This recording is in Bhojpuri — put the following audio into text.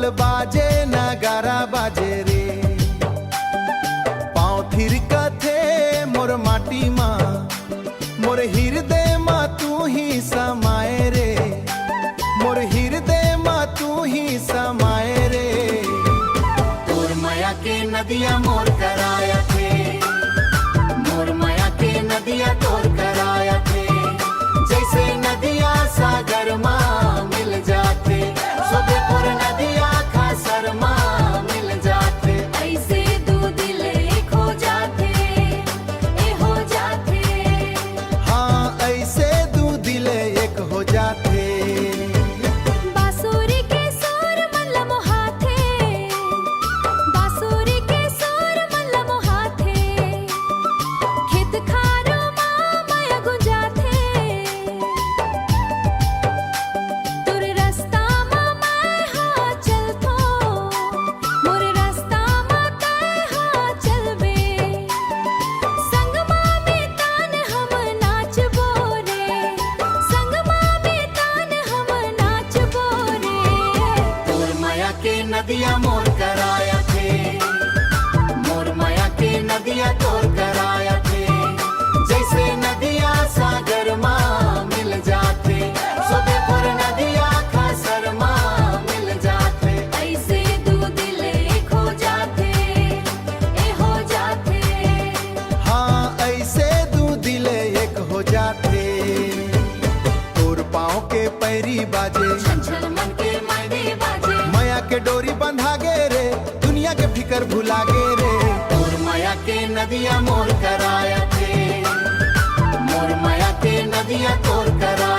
ढोल बाजे नगारा बाजे रे, पाँव थिरकथे मोर माटी मा, मोर हृदय मा तू ही समाए रे, मोर हृदय मा तू ही समाए रे। तोर माया के नदिया मोर कराया थे, मोर माया के नदिया तोर कराया थे, जैसे नदिया सागर माँ मिल जाते, सोदेपुर नदिया खासर माँ मिल जाते। ऐसे दो दिल एक हो जाते, ए हो जाते। हाँ ऐसे दो दिल एक हो जाते। बांसुरी के सुर मन मोहाथे, बांसुरी के सुर मन मोहाथे, खेत खारो माँ माया गुंजाथे। तोर रास्ता माँ मैं हाँ चलथो, मोर रास्ता माँ तय हाँ चलबे, संग माँ में तान हम नाचबो रे, संग माँ में तान हम नाचबो रे। तोर माया के नदिया मोर कराया थे, मोर माया के नदिया तोर कराया थे, जैसे नदिया सागर माँ मिल जाते, सोदेपुर नदिया खासर माँ मिल जाते। ऐसे दो दिल एक हो जाते, ए हो जाते। हाँ ऐसे दो दिल एक हो जाते। तोर पाँव के पैरी बाजे, छन छन मन के मायने बाजे, माया के डोरी बंधा गे रे, दुनिया के फिकर भुला गे रे। तोर माया के नदिया मोर कराया थे, मोर माया के नदिया तोर करा